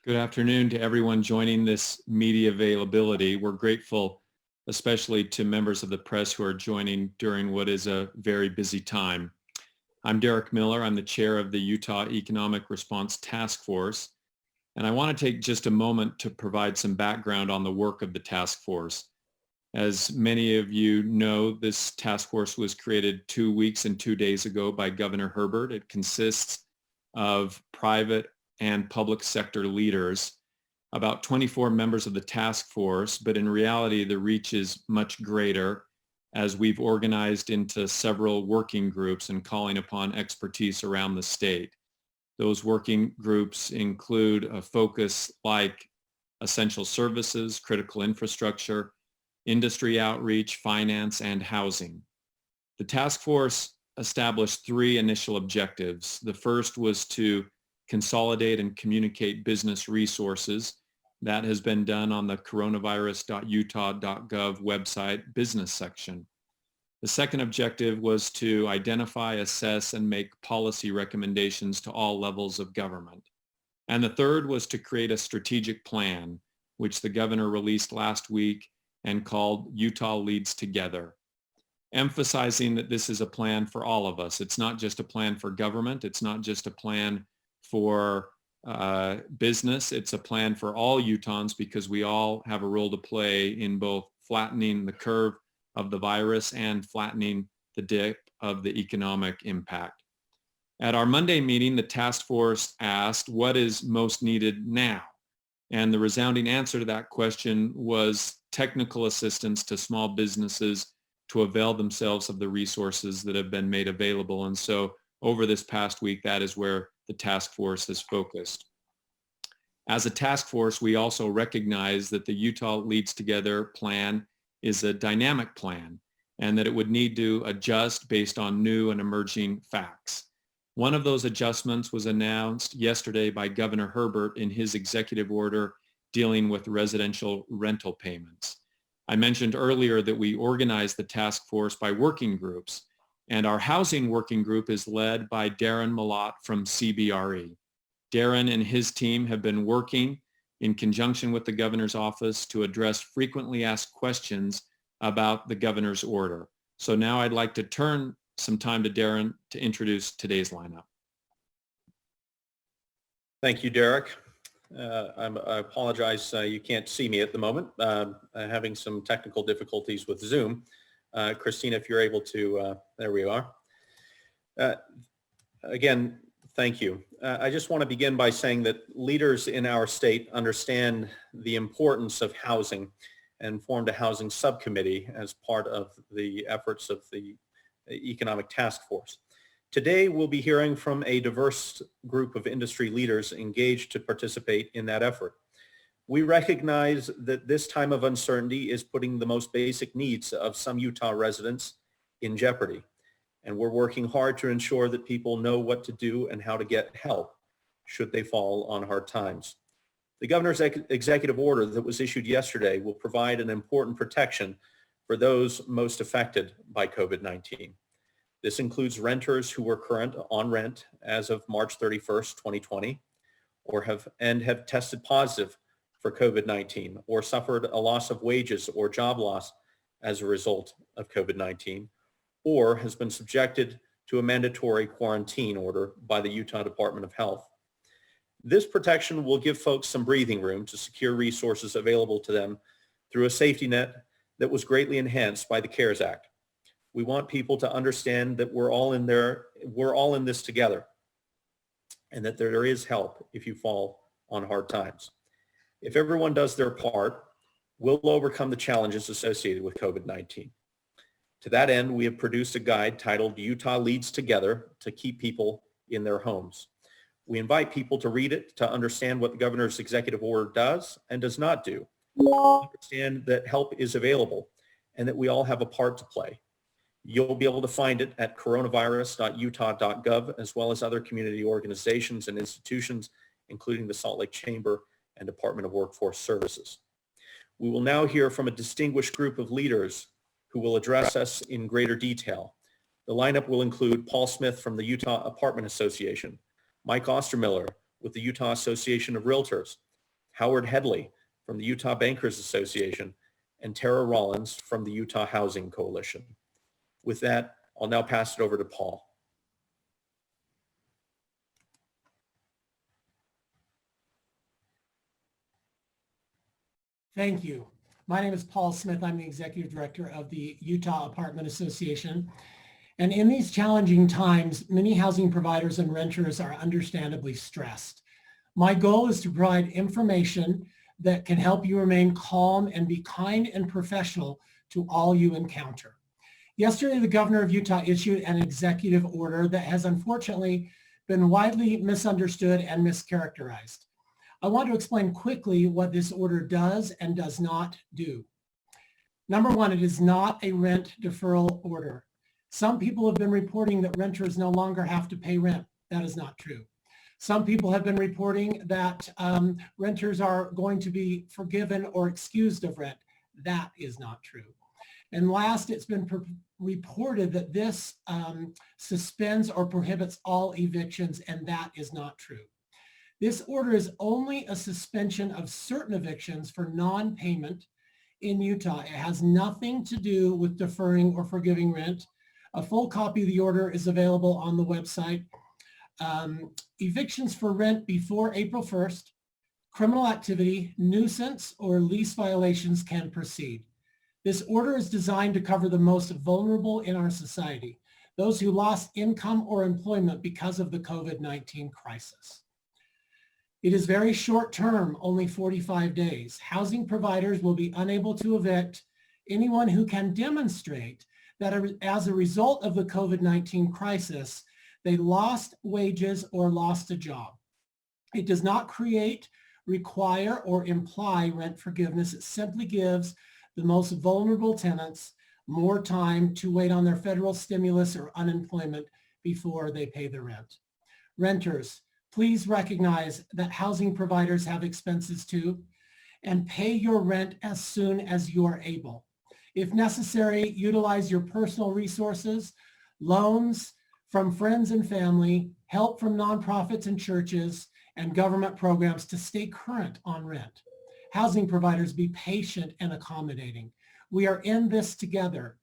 Good afternoon to everyone joining this media availability. We're grateful, especially to members of the press who are joining during what is a very busy time. I'm Darin Mellott. I'm the chair of the Utah Economic Response Task Force, and I want to take just a moment to provide some background on the work of the task force. As many of you know, this task force was created 2 weeks and 2 days ago by Governor Herbert. It consists of private and public sector leaders, about 24 members of the task force, but in reality the reach is much greater as we've organized into several working groups and calling upon expertise around the state. Those working groups include a focus like essential services, critical infrastructure, industry outreach, finance, and housing. The task force established 3 initial objectives. The first was to consolidate and communicate business resources. That has been done on the coronavirus.utah.gov website business section. The second objective was to identify, assess, and make policy recommendations to all levels of government. And the third was to create a strategic plan, which the governor released last week and called Utah Leads Together, emphasizing that this is a plan for all of us. It's not just a plan for government. It's not just a plan for business. It's a plan for all Utahns because we all have a role to play in both flattening the curve of the virus and flattening the dip of the economic impact. At our Monday meeting, the task force asked, what is most needed now? And the resounding answer to that question was technical assistance to small businesses to avail themselves of the resources that have been made available. And so over this past week, that is where the task force has focused. As a task force, we also recognize that the Utah Leads Together plan is a dynamic plan and that it would need to adjust based on new and emerging facts. One of those adjustments was announced yesterday by Governor Herbert in his executive order dealing with residential rental payments. I mentioned earlier that we organized the task force by working groups, and our housing working group is led by Darin Mellott from CBRE. Darin and his team have been working in conjunction with the governor's office to address frequently asked questions about the governor's order. So now I'd like to turn some time to Darin to introduce today's lineup. Thank you, Derek. I apologize you can't see me at the moment. I'm having some technical difficulties with Zoom. Christina, if you're able to, there we are. Again, thank you. I just want to begin by saying that leaders in our state understand the importance of housing and formed a housing subcommittee as part of the efforts of the Economic Task Force. Today, we'll be hearing from a diverse group of industry leaders engaged to participate in that effort. We recognize that this time of uncertainty is putting the most basic needs of some Utah residents in jeopardy, and we're working hard to ensure that people know what to do and how to get help should they fall on hard times. The governor's executive order that was issued yesterday will provide an important protection for those most affected by COVID-19. This includes renters who were current on rent as of March 31st, 2020, or have tested positive for COVID-19 or suffered a loss of wages or job loss as a result of COVID-19, or has been subjected to a mandatory quarantine order by the Utah Department of Health. This protection will give folks some breathing room to secure resources available to them through a safety net that was greatly enhanced by the CARES Act. We want people to understand that we're all in this together, and that there is help if you fall on hard times. If everyone does their part, we'll overcome the challenges associated with COVID-19. To that end, we have produced a guide titled Utah Leads Together to keep people in their homes. We invite people to read it to understand what the governor's executive order does and does not do, understand that help is available and that we all have a part to play. You'll be able to find it at coronavirus.utah.gov, as well as other community organizations and institutions, including the Salt Lake Chamber and Department of Workforce Services. We will now hear from a distinguished group of leaders who will address us in greater detail. The lineup will include Paul Smith from the Utah Apartment Association, Mike Ostermiller with the Utah Association of Realtors, Howard Headlee from the Utah Bankers Association, and Tara Rollins from the Utah Housing Coalition. With that, I'll now pass it over to Paul. Thank you. My name is Paul Smith. I'm the Executive Director of the Utah Apartment Association. And in these challenging times, many housing providers and renters are understandably stressed. My goal is to provide information that can help you remain calm and be kind and professional to all you encounter. Yesterday, the Governor of Utah issued an executive order that has unfortunately been widely misunderstood and mischaracterized. I want to explain quickly what this order does and does not do. Number one, it is not a rent deferral order. Some people have been reporting that renters no longer have to pay rent. That is not true. Some people have been reporting that renters are going to be forgiven or excused of rent. That is not true. And last, it's been reported that this suspends or prohibits all evictions, and that is not true. This order is only a suspension of certain evictions for non-payment in Utah. It has nothing to do with deferring or forgiving rent. A full copy of the order is available on the website. Evictions for rent before April 1st, criminal activity, nuisance, or lease violations can proceed. This order is designed to cover the most vulnerable in our society, those who lost income or employment because of the COVID-19 crisis. It is very short term, only 45 days. Housing providers will be unable to evict anyone who can demonstrate that as a result of the COVID-19 crisis, they lost wages or lost a job. It does not create, require, or imply rent forgiveness. It simply gives the most vulnerable tenants more time to wait on their federal stimulus or unemployment before they pay the rent. Renters, please recognize that housing providers have expenses too, and pay your rent as soon as you are able. If necessary, utilize your personal resources, loans from friends and family, help from nonprofits and churches, and government programs to stay current on rent. Housing providers, be patient and accommodating. We are in this together.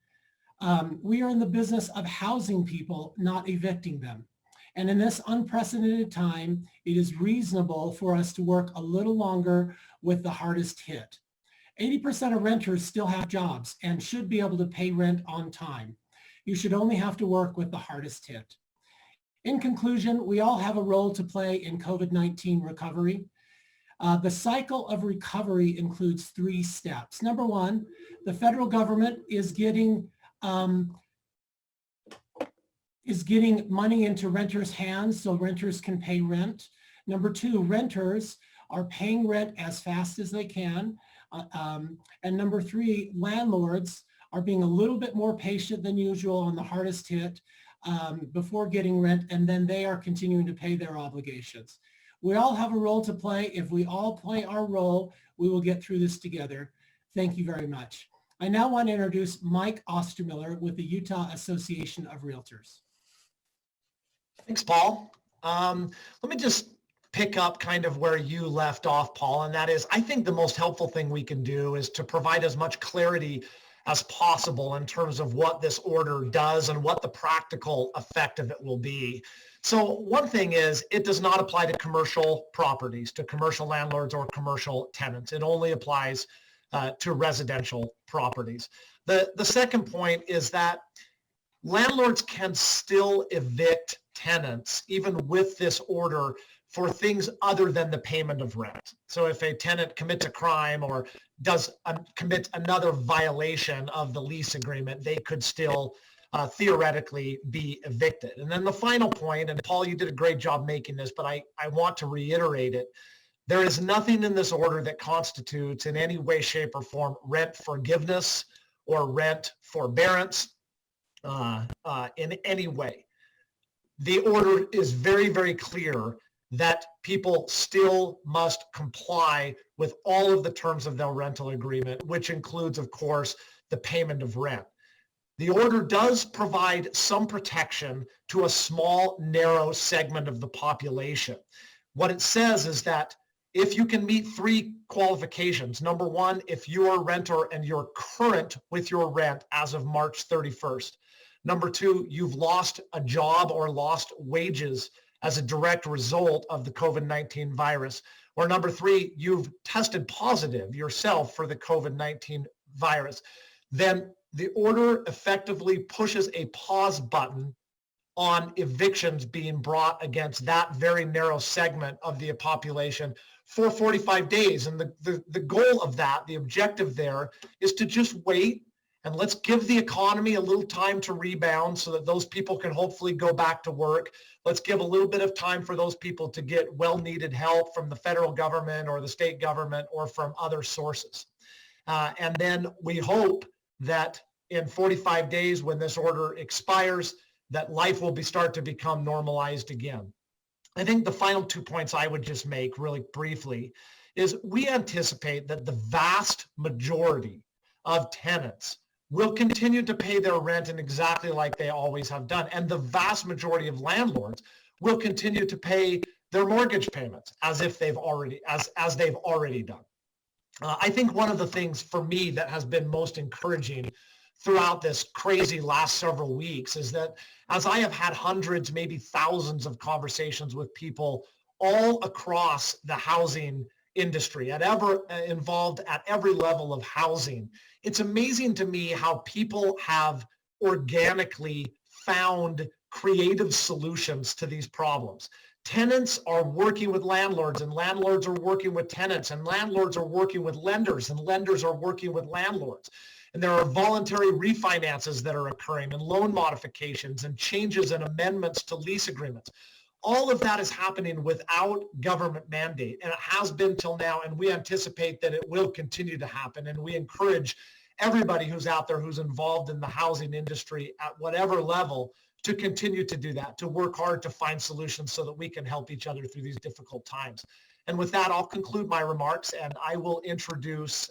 We are in the business of housing people, not evicting them. And in this unprecedented time, it is reasonable for us to work a little longer with the hardest hit. 80% of renters still have jobs and should be able to pay rent on time. You should only have to work with the hardest hit. In conclusion, we all have a role to play in COVID-19 recovery. The cycle of recovery includes 3 steps. Number one, the federal government is getting money into renters' hands so renters can pay rent. Number 2, renters are paying rent as fast as they can. And number 3, landlords are being a little bit more patient than usual on the hardest hit before getting rent, and then they are continuing to pay their obligations. We all have a role to play. If we all play our role, we will get through this together. Thank you very much. I now want to introduce Mike Ostermiller with the Utah Association of Realtors. Thanks, Paul. Let me just pick up kind of where you left off, Paul, and that is, I think the most helpful thing we can do is to provide as much clarity as possible in terms of what this order does and what the practical effect of it will be. So one thing is, it does not apply to commercial properties, to commercial landlords or commercial tenants. It only applies to residential properties. The second point is that landlords can still evict tenants even with this order for things other than the payment of rent. So if a tenant commits a crime or does commit another violation of the lease agreement, they could still theoretically be evicted. And then the final point, and Paul, you did a great job making this, but I want to reiterate it. There is nothing in this order that constitutes in any way, shape, or form rent forgiveness or rent forbearance in any way. The order is very, very clear that people still must comply with all of the terms of their rental agreement, which includes, of course, the payment of rent. The order does provide some protection to a small, narrow segment of the population. What it says is that if you can meet 3 qualifications. Number 1, if you're a renter and you're current with your rent as of March 31st. Number 2, you've lost a job or lost wages as a direct result of the COVID-19 virus. Or number 3, you've tested positive yourself for the COVID-19 virus. Then the order effectively pushes a pause button on evictions being brought against that very narrow segment of the population for 45 days. And the goal of that, the objective there, is to just wait and let's give the economy a little time to rebound so that those people can hopefully go back to work. Let's give a little bit of time for those people to get well-needed help from the federal government or the state government or from other sources. And then we hope that in 45 days when this order expires, that life will start to become normalized again. I think the final 2 points I would just make really briefly is we anticipate that the vast majority of tenants will continue to pay their rent in exactly like they always have done. And the vast majority of landlords will continue to pay their mortgage payments as if they've already, as they've already done. I think one of the things for me that has been most encouraging throughout this crazy last several weeks is that as I have had hundreds, maybe thousands of conversations with people all across the housing industry, involved at every level of housing, it's amazing to me how people have organically found creative solutions to these problems. Tenants are working with landlords, and landlords are working with tenants, and landlords are working with lenders, and lenders are working with landlords. And there are voluntary refinances that are occurring, and loan modifications, and changes and amendments to lease agreements. All of that is happening without government mandate, and it has been till now, and we anticipate that it will continue to happen. And we encourage everybody who's out there who's involved in the housing industry at whatever level to continue to do that, to work hard to find solutions so that we can help each other through these difficult times. And with that, I'll conclude my remarks, and I will introduce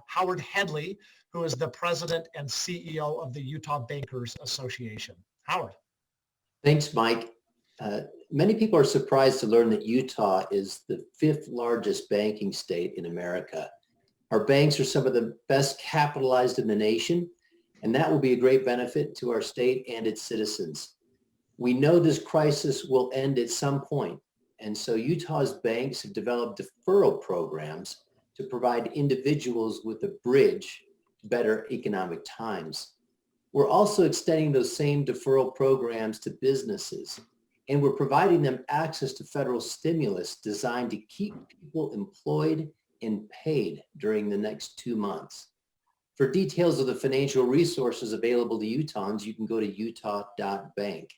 Howard Headlee, who is the president and CEO of the Utah Bankers Association. Howard. Thanks, Mike. Many people are surprised to learn that Utah is the 5th largest banking state in America. Our banks are some of the best capitalized in the nation, and that will be a great benefit to our state and its citizens. We know this crisis will end at some point, and so Utah's banks have developed deferral programs to provide individuals with a bridge to better economic times. We're also extending those same deferral programs to businesses, and we're providing them access to federal stimulus designed to keep people employed and paid during the next 2 months. For details of the financial resources available to Utahns, you can go to utah.bank.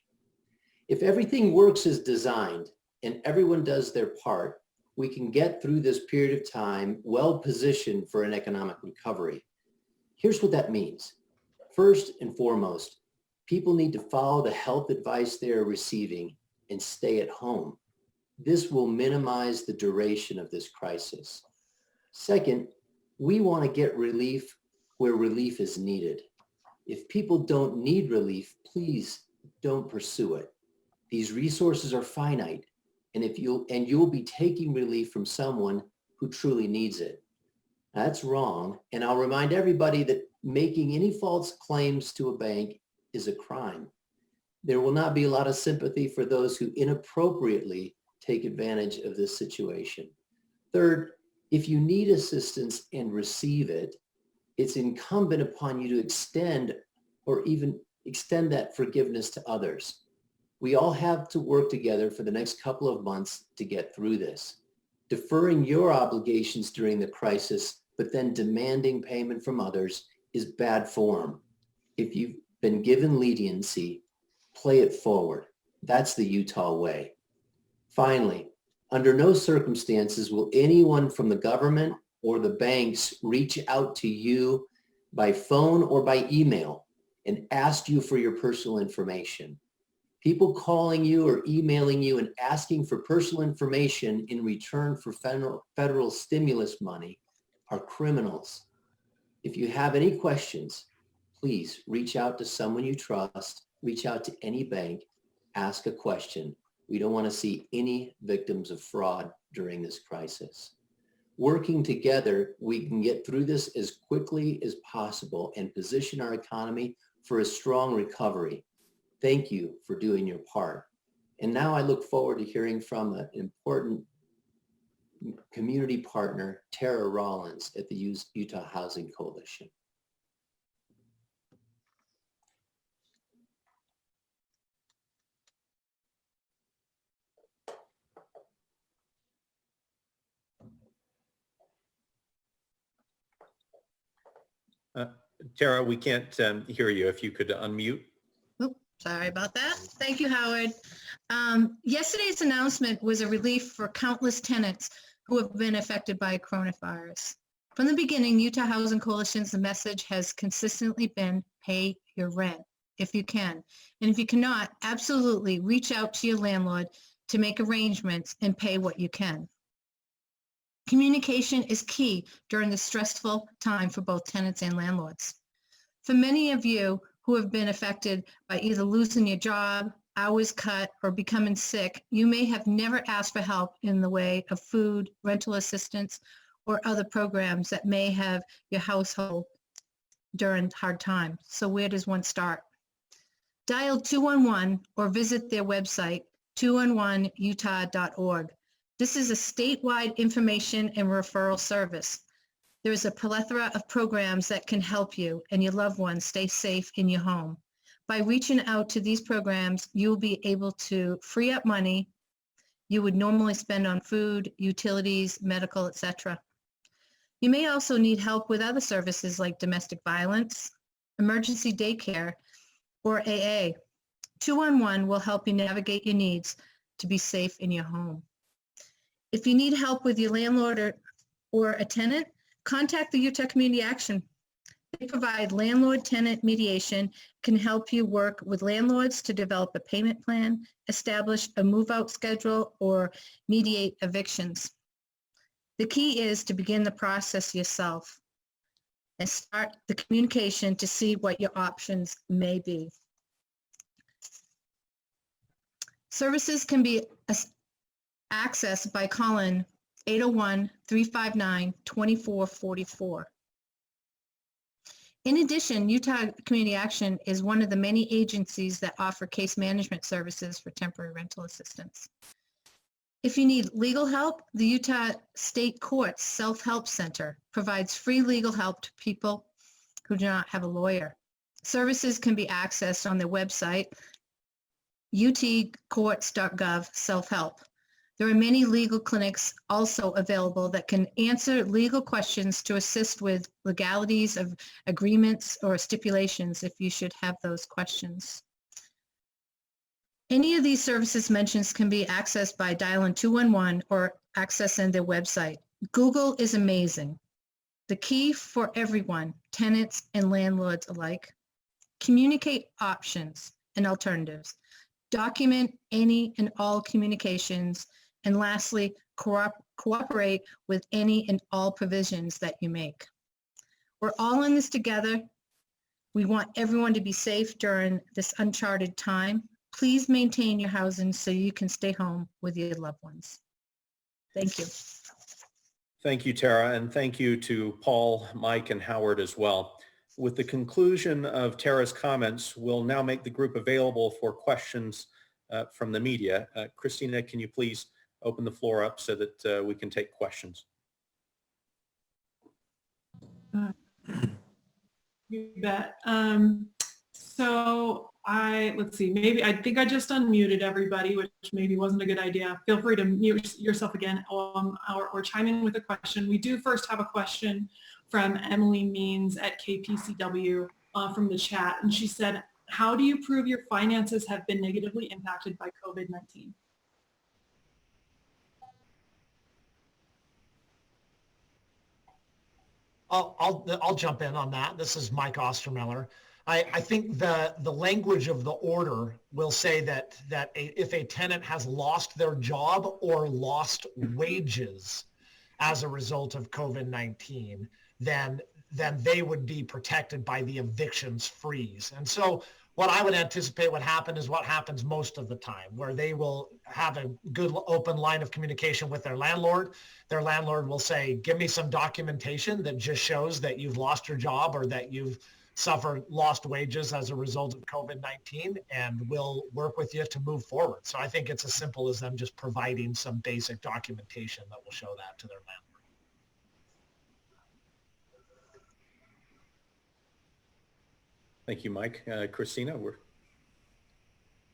If everything works as designed and everyone does their part, we can get through this period of time well positioned for an economic recovery. Here's what that means. First and foremost, people need to follow the health advice they are receiving and stay at home. This will minimize the duration of this crisis. Second, we want to get relief where relief is needed. If people don't need relief, please don't pursue it. These resources are finite, and you'll be taking relief from someone who truly needs it. That's wrong, and I'll remind everybody that making any false claims to a bank is a crime. There will not be a lot of sympathy for those who inappropriately take advantage of this situation. Third, if you need assistance and receive it, it's incumbent upon you to extend or even extend that forgiveness to others. We all have to work together for the next couple of months to get through this. Deferring your obligations during the crisis, but then demanding payment from others is bad form. If you've been given leniency, play it forward. That's the Utah way. Finally, under no circumstances will anyone from the government or the banks reach out to you by phone or by email and ask you for your personal information. People calling you or emailing you and asking for personal information in return for federal stimulus money are criminals. If you have any questions, please reach out to someone you trust, reach out to any bank, ask a question. We don't want to see any victims of fraud during this crisis. Working together, we can get through this as quickly as possible and position our economy for a strong recovery. Thank you for doing your part. And now I look forward to hearing from an important community partner, Tara Rollins at the Utah Housing Coalition. Tara, we can't hear you. If you could unmute. Oh, sorry about that. Thank you, Howard. Yesterday's announcement was a relief for countless tenants who have been affected by coronavirus. From the beginning, Utah Housing Coalition's message has consistently been pay your rent if you can. And if you cannot, absolutely reach out to your landlord to make arrangements and pay what you can. Communication is key during this stressful time for both tenants and landlords. For many of you who have been affected by either losing your job, hours cut, or becoming sick, you may have never asked for help in the way of food, rental assistance, or other programs that may have your household during hard times. So where does one start? Dial 211 or visit their website, 211utah.org. This is a statewide information and referral service. There is a plethora of programs that can help you and your loved ones stay safe in your home. By reaching out to these programs, you will be able to free up money you would normally spend on food, utilities, medical, etc. You may also need help with other services like domestic violence, emergency daycare, or AA. 211 will help you navigate your needs to be safe in your home. If you need help with your landlord or a tenant, contact the Utah Community Action. They provide landlord-tenant mediation, can help you work with landlords to develop a payment plan, establish a move-out schedule, or mediate evictions. The key is to begin the process yourself and start the communication to see what your options may be. Services can be accessed by calling 801-359-2444. In addition, Utah Community Action is one of the many agencies that offer case management services for temporary rental assistance. If you need legal help, the Utah State Courts Self-Help Center provides free legal help to people who do not have a lawyer. Services can be accessed on their website, utcourts.gov self-help. There are many legal clinics also available that can answer legal questions to assist with legalities of agreements or stipulations if you should have those questions. Any of these services mentioned can be accessed by dialing 211 or accessing their website. Google is amazing. The key for everyone, tenants and landlords alike, communicate options and alternatives. Document any and all communications. And lastly, cooperate with any and all provisions that you make. We're all in this together. We want everyone to be safe during this uncharted time. Please maintain your housing so you can stay home with your loved ones. Thank you. Thank you, Tara, and thank you to Paul, Mike, and Howard as well. With the conclusion of Tara's comments, we'll now make the group available for questions from the media. Christina, can you please open the floor up so that we can take questions? You bet. So let's see, I think I just unmuted everybody, which maybe wasn't a good idea. Feel free to mute yourself again or chime in with a question. We do first have a question from Emily Means at KPCW from the chat. And she said, how do you prove your finances have been negatively impacted by COVID-19? I'll jump in on that. This is Mike Ostermiller. I think the language of the order will say that if a tenant has lost their job or lost wages as a result of COVID-19, then they would be protected by the evictions freeze. And so what I would anticipate would happen is what happens most of the time, where they will have a good open line of communication with their landlord. Their landlord will say, give me some documentation that just shows that you've lost your job or that you've suffered lost wages as a result of COVID-19, and we'll work with you to move forward. So I think it's as simple as them just providing some basic documentation that will show that to their landlord. Thank you, Mike. Christina,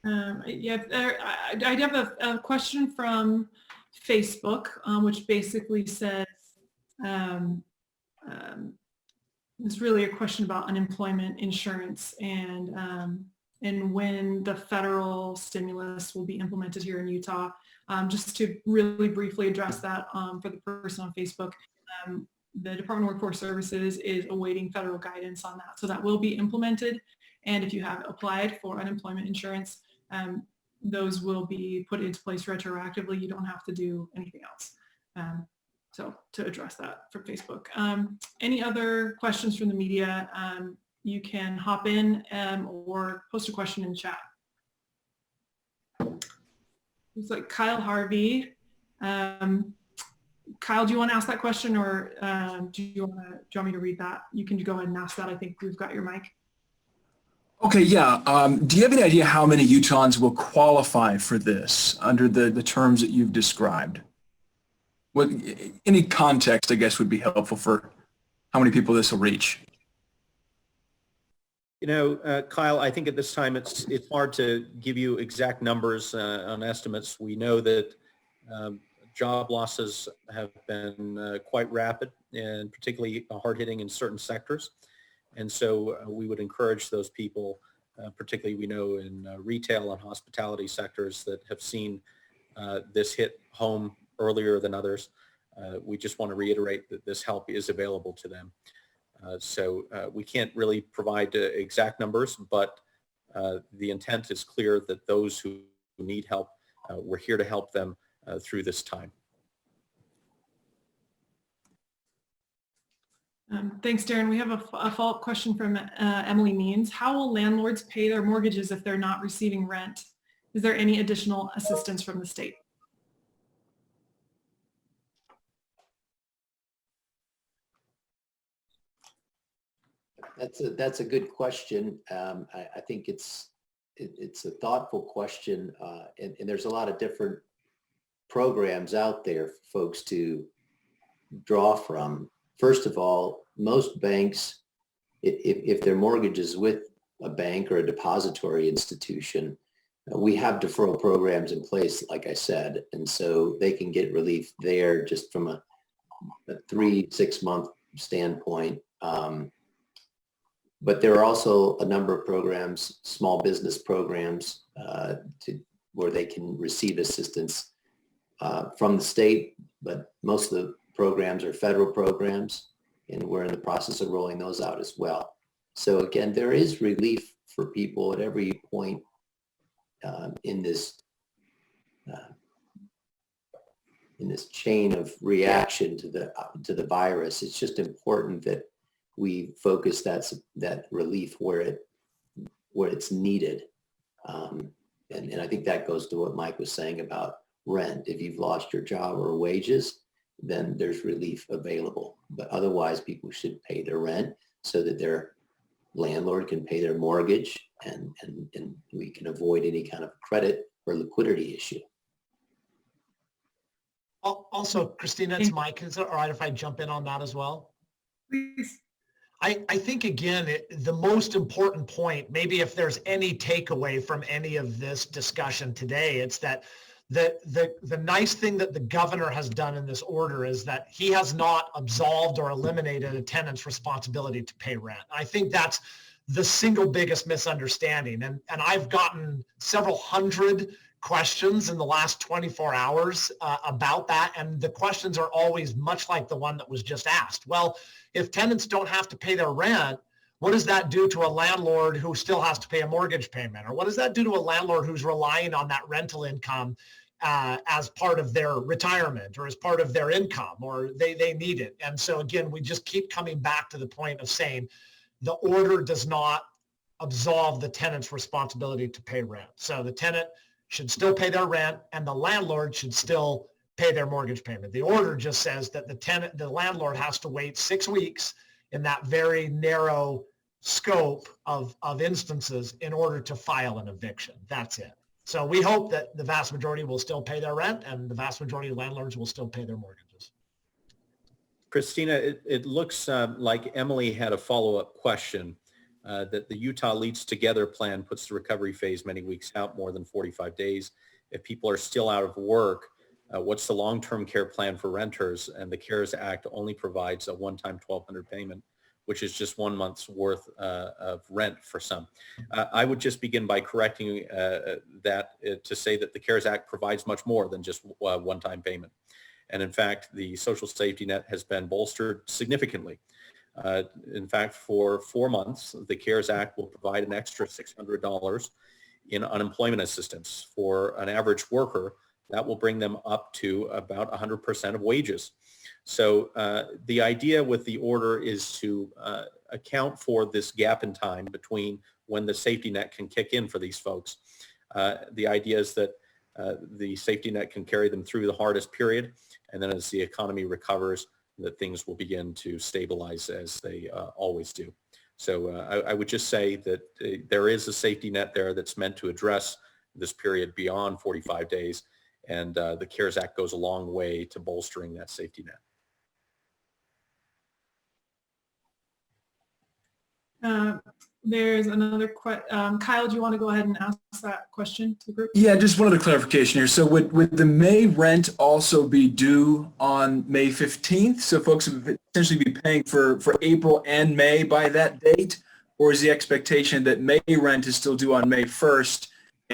I have a question from Facebook, which basically says, it's really a question about unemployment insurance and when the federal stimulus will be implemented here in Utah. Just to really briefly address that for the person on Facebook, the Department of Workforce Services is awaiting federal guidance on that. So that will be implemented. And if you have applied for unemployment insurance, those will be put into place retroactively. You don't have to do anything else. So to address that from Facebook. Any other questions from the media? You can hop in or post a question in the chat. It's like Kyle Harvey. Kyle, do you want to ask that question, or do you want me to read that? You can go ahead and ask that. I think we've got your mic. Okay, yeah. Do you have any idea how many Utahns will qualify for this under the terms that you've described? What, any context, I guess, would be helpful for how many people this will reach. You know, Kyle, I think at this time it's hard to give you exact numbers on estimates. We know that job losses have been quite rapid and particularly hard-hitting in certain sectors. And so we would encourage those people, particularly we know in retail and hospitality sectors that have seen this hit home earlier than others. We just want to reiterate that this help is available to them. So we can't really provide exact numbers, but the intent is clear that those who need help, we're here to help them through this time. Thanks, Darin. We have a follow-up question from Emily Means. How will landlords pay their mortgages if they're not receiving rent? Is there any additional assistance from the state? That's a good question. I think it's a thoughtful question, and there's a lot of different programs out there for folks to draw from. First of all, most banks, if their mortgage is with a bank or a depository institution, we have deferral programs in place, like I said, and so they can get relief there just from a 3-6 month standpoint. But there are also a number of programs, small business programs, where they can receive assistance from the state, but most of the programs are federal programs, and we're in the process of rolling those out as well. So again, there is relief for people at every point in this chain of reaction to the virus. It's just important that we focus that relief where it's needed. And I think that goes to what Mike was saying about rent. If you've lost your job or wages, then there's relief available. But otherwise, people should pay their rent so that their landlord can pay their mortgage, and we can avoid any kind of credit or liquidity issue. Also, Christina, it's Mike. Is it all right if I jump in on that as well? Please. I think, again, the most important point, maybe if there's any takeaway from any of this discussion today, it's that the nice thing that the governor has done in this order is that he has not absolved or eliminated a tenant's responsibility to pay rent. I think that's the single biggest misunderstanding. And I've gotten several hundred questions in the last 24 hours about that. And the questions are always much like the one that was just asked. Well, if tenants don't have to pay their rent, what does that do to a landlord who still has to pay a mortgage payment? Or what does that do to a landlord who's relying on that rental income as part of their retirement or as part of their income, or they need it? And so again, we just keep coming back to the point of saying the order does not absolve the tenant's responsibility to pay rent. So the tenant should still pay their rent and the landlord should still pay their mortgage payment. The order just says that the landlord has to wait 6 weeks in that very narrow scope of instances in order to file an eviction. That's it. So we hope that the vast majority will still pay their rent and the vast majority of landlords will still pay their mortgages. Christina, it looks like Emily had a follow-up question that the Utah Leads Together plan puts the recovery phase many weeks out, more than 45 days. If people are still out of work, what's the long-term care plan for renters? And the CARES Act only provides a one-time $1,200 payment, which is just 1 month's worth of rent for some. I would just begin by correcting that to say that the CARES Act provides much more than just one-time payment. And in fact, the social safety net has been bolstered significantly. In fact, for 4 months, the CARES Act will provide an extra $600 in unemployment assistance. For an average worker, that will bring them up to about 100% of wages. So the idea with the order is to account for this gap in time between when the safety net can kick in for these folks. The idea is that the safety net can carry them through the hardest period, and then as the economy recovers, that things will begin to stabilize as they always do. So I would just say that there is a safety net there that's meant to address this period beyond 45 days, and the CARES Act goes a long way to bolstering that safety net. There's another question. Kyle, do you want to go ahead and ask that question to the group? Yeah, just one other clarification here. So would the May rent also be due on May 15th? So folks would essentially be paying for April and May by that date? Or is the expectation that May rent is still due on May 1st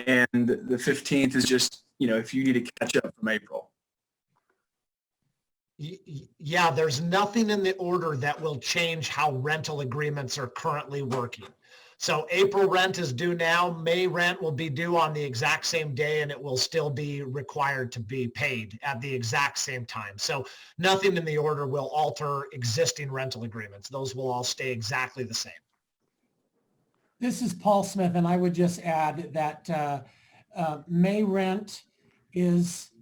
and the 15th is just, if you need to catch up from April? Yeah, there's nothing in the order that will change how rental agreements are currently working. So April rent is due now. May rent will be due on the exact same day, and it will still be required to be paid at the exact same time. So nothing in the order will alter existing rental agreements. Those will all stay exactly the same. This is Paul Smith, and I would just add that May rent is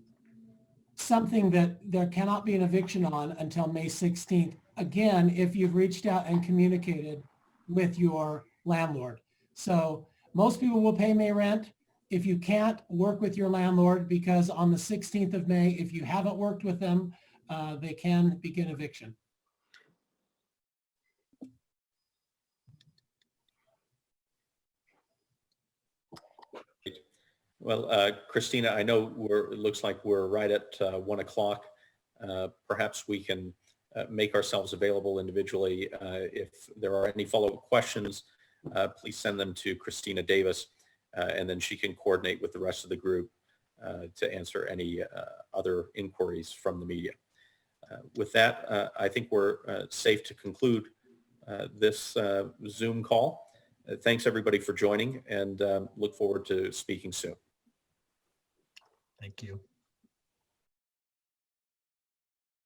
something that there cannot be an eviction on until May 16th. Again, if you've reached out and communicated with your landlord. So most people will pay May rent. If you can't, work with your landlord, because on the 16th of May, if you haven't worked with them, they can begin eviction. Well, Christina, I know it looks like we're right at 1 o'clock. Perhaps we can make ourselves available individually. If there are any follow-up questions, please send them to Christina Davis, and then she can coordinate with the rest of the group to answer any other inquiries from the media. With that, I think we're safe to conclude this Zoom call. Thanks everybody for joining, and look forward to speaking soon. Thank you.